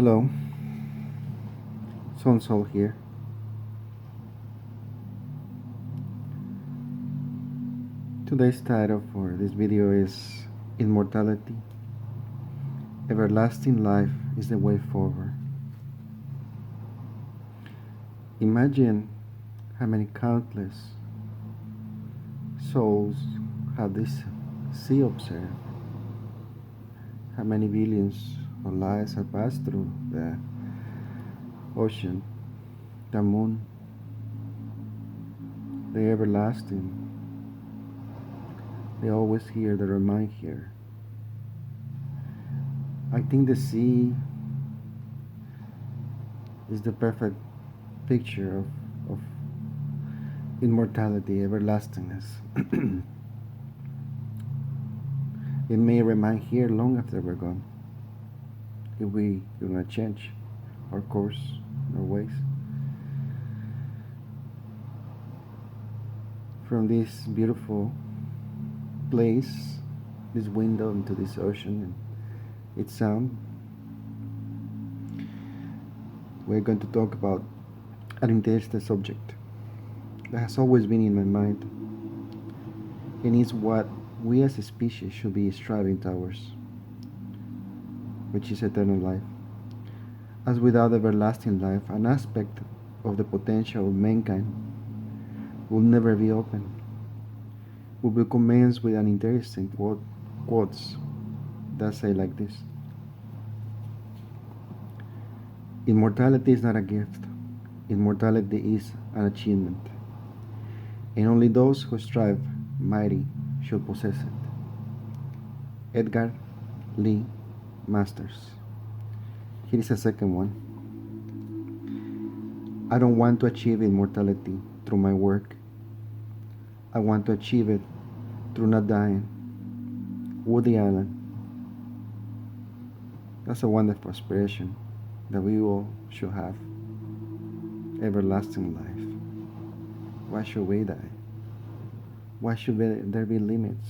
Hello, Sonsol here. Today's title for this video is Immortality. Everlasting life is the way forward. Imagine how many countless souls have this sea observed. How many billions of lives have passed through the ocean, the moon, the everlasting. They always hear the remind here. I think the sea is the perfect picture of immortality, everlastingness. It may remain here long after we're gone, if we do not change our course, our ways. From this beautiful place, this window into this ocean and its sound, we're going to talk about an interesting subject that has always been in my mind, and is what we as a species should be striving towards, which is eternal life. As without everlasting life, an aspect of the potential of mankind will never be open. We will commence with an interesting quotes that say like this: Immortality is not a gift. Immortality is an achievement, and only those who strive mighty should possess it. Edgar Lee Masters. Here is a second one. I don't want to achieve immortality through my work. I want to achieve it through not dying. Woody Allen. That's a wonderful aspiration that we all should have. Everlasting life. Why should we die? Why should there be limits?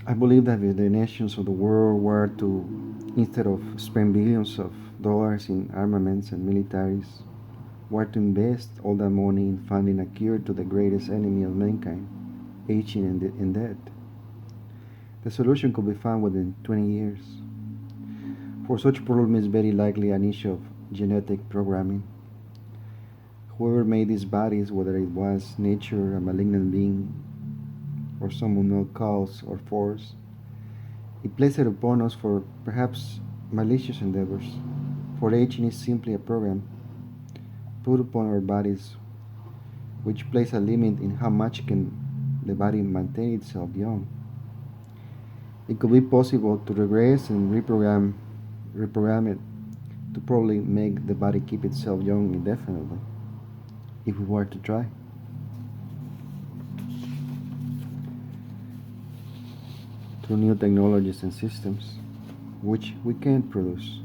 I believe that if the nations of the world were to, instead of spend billions of dollars in armaments and militaries, were to invest all that money in finding a cure to the greatest enemy of mankind, aging and death, the solution could be found within 20 years. For such problem is very likely an issue of genetic programming. Whoever made these bodies, whether it was nature, a malignant being, or some unknown cause or force, it placed it upon us for perhaps malicious endeavors. For aging is simply a program put upon our bodies which place a limit in how much can the body maintain itself young. It could be possible to regress and reprogram it to probably make the body keep itself young indefinitely, if we were to try. Through new technologies and systems, which we can produce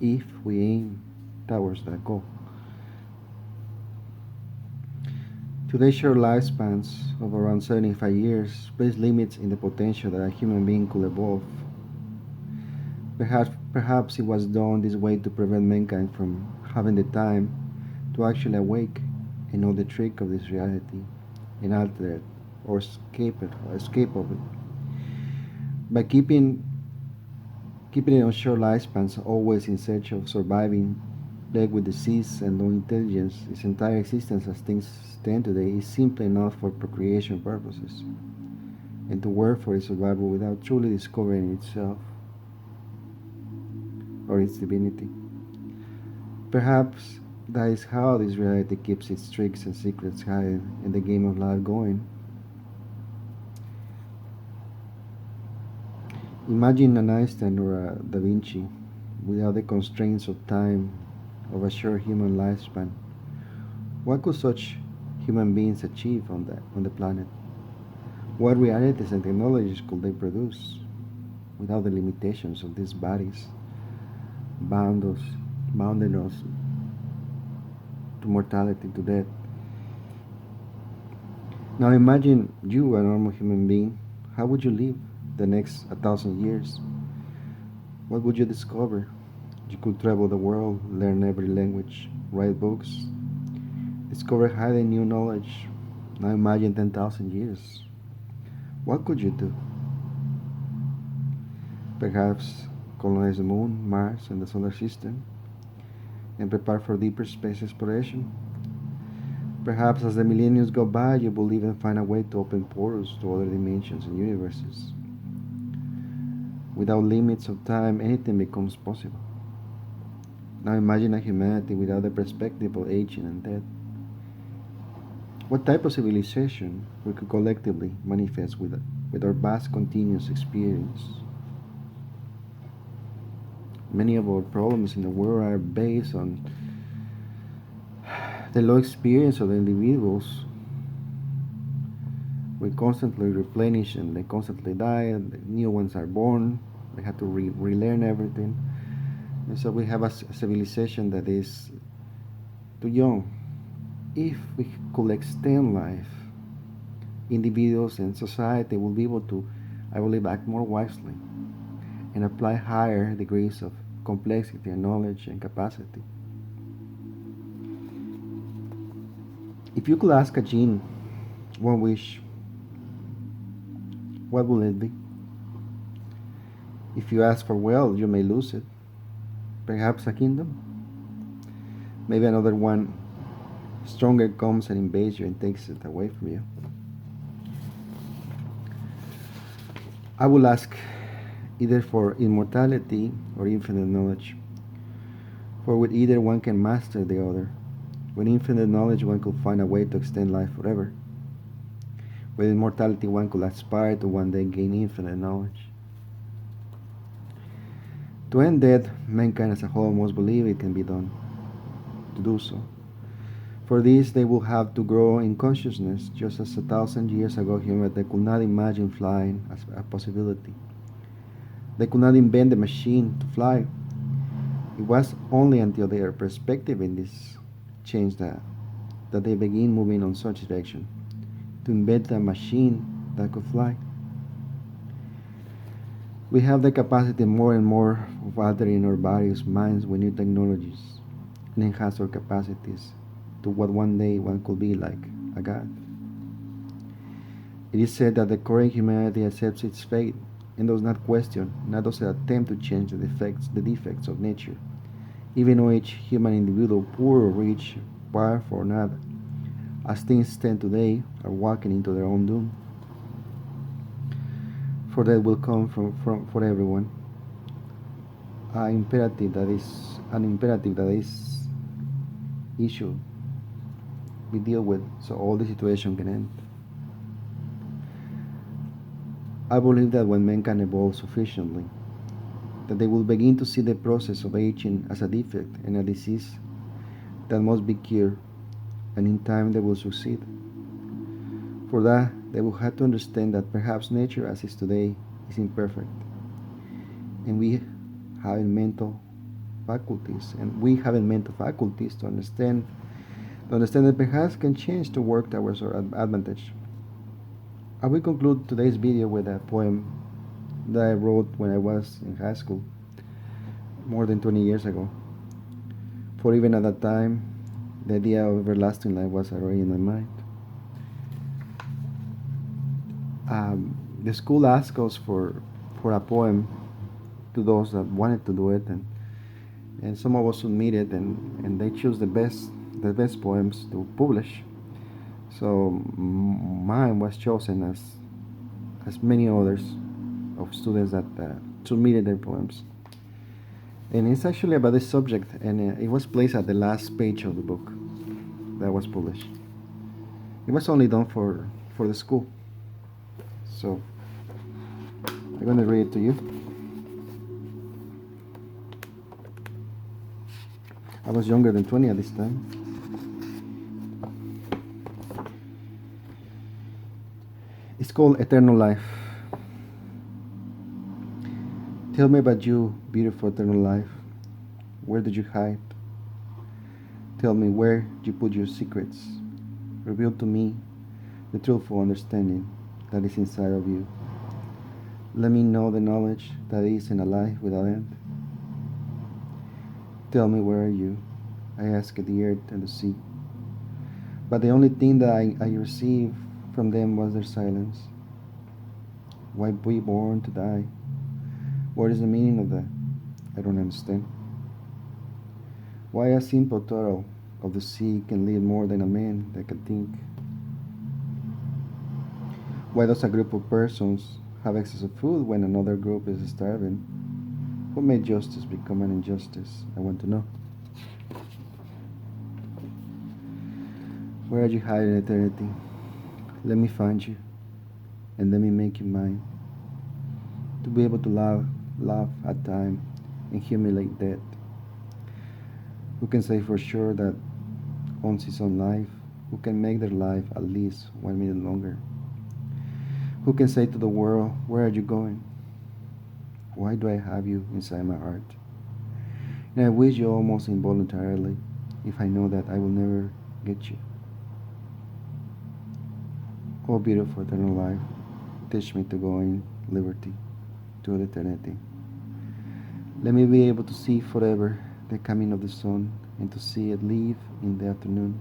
if we aim towards that goal. Today's short lifespans of around 75 years place limits in the potential that a human being could evolve. Perhaps it was done this way to prevent mankind from having the time to actually awake and know the trick of this reality and alter it or escape of it. By keeping it on short lifespans, always in search of surviving, plagued with disease and no intelligence, its entire existence as things stand today is simply enough for procreation purposes, and to work for its survival without truly discovering itself or its divinity. Perhaps that is how this reality keeps its tricks and secrets hidden and the game of life going. Imagine an Einstein or a Da Vinci without the constraints of time of a short human lifespan. What could such human beings achieve on the planet? What realities and technologies could they produce without the limitations of these bodies bounding us to mortality, to death? Now imagine you, a normal human being, how would you live the next 1,000 years? What would you discover? You could travel the world, learn every language, write books, discover highly new knowledge. Now imagine 10,000 years. What could you do? Perhaps colonize the moon, Mars, and the solar system, and prepare for deeper space exploration? Perhaps as the millenniums go by, you will even find a way to open portals to other dimensions and universes. Without limits of time, anything becomes possible. Now imagine a humanity without the perspective of aging and death. What type of civilization we could collectively manifest with our vast continuous experience? Many of our problems in the world are based on the low experience of the individuals. We constantly replenish and they constantly die, and the new ones are born. They have to relearn everything. And so we have a civilization that is too young. If we could extend life, individuals and society will be able to, I believe, act more wisely and apply higher degrees of complexity and knowledge and capacity. If you could ask a gene one wish, what will it be? If you ask for wealth, you may lose it. Perhaps a kingdom? Maybe another one stronger comes and invades you and takes it away from you. I will ask either for immortality or infinite knowledge. For with either one can master the other. With infinite knowledge one could find a way to extend life forever. With immortality one could aspire to one day gain infinite knowledge. To end death, mankind as a whole must believe it can be done. To do so. For this they will have to grow in consciousness, just as 1,000 years ago humanity could not imagine flying as a possibility. They could not invent the machine to fly. It was only until their perspective in this changed that they began moving on such direction, to invent a machine that could fly. We have the capacity more and more of altering our bodies, minds with new technologies and enhance our capacities to what one day one could be like a god. It is said that the current humanity accepts its fate and does not question, nor does it attempt to change the defects of nature, even though each human individual, poor or rich, powerful or not, as things stand today, are walking into their own doom. For that will come for everyone an imperative that is issued we deal with, so all the situation can end. I believe that when men can evolve sufficiently, that they will begin to see the process of aging as a defect and a disease that must be cured, and in time they will succeed. For that, they will have to understand that perhaps nature as is today is imperfect, and we have mental faculties to understand that perhaps can change to work towards our advantage. I will conclude today's video with a poem that I wrote when I was in high school, more than 20 years ago. For even at that time, the idea of everlasting life was already in my mind. The school asked us for a poem to those that wanted to do it, and some of us submitted, and they chose the best poems to publish. So mine was chosen as many others of students that submitted their poems. And it's actually about this subject, and it was placed at the last page of the book that was published. It was only done for the school. So I'm going to read it to you. I was younger than 20 at this time. It's called Eternal Life. Tell me about you, beautiful eternal life. Where did you hide? Tell me where you put your secrets. Reveal to me the truthful understanding that is inside of you. Let me know the knowledge that isn't a life without end. Tell me, where are you? I asked the earth and the sea. But the only thing that I received from them was their silence. Why we born to die? What is the meaning of that? I don't understand. Why a simple turtle of the sea can live more than a man that can think? Why does a group of persons have excess of food when another group is starving? What made justice become an injustice? I want to know. Where are you hiding, eternity? Let me find you, and let me make you mine. To be able to laugh at time, and humiliate death. Who can say for sure that owns his own life? Who can make their life at least 1 minute longer? Who can say to the world, where are you going? Why do I have you inside my heart? And I wish you almost involuntarily, if I know that I will never get you. Oh, beautiful eternal life, teach me to go in liberty to eternity. Let me be able to see forever the coming of the sun and to see it leave in the afternoon.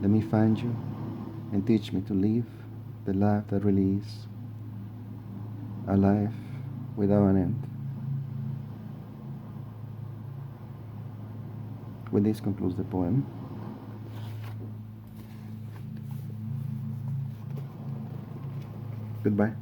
Let me find you and teach me to live the life that really is a life without an end. With this concludes the poem. Goodbye.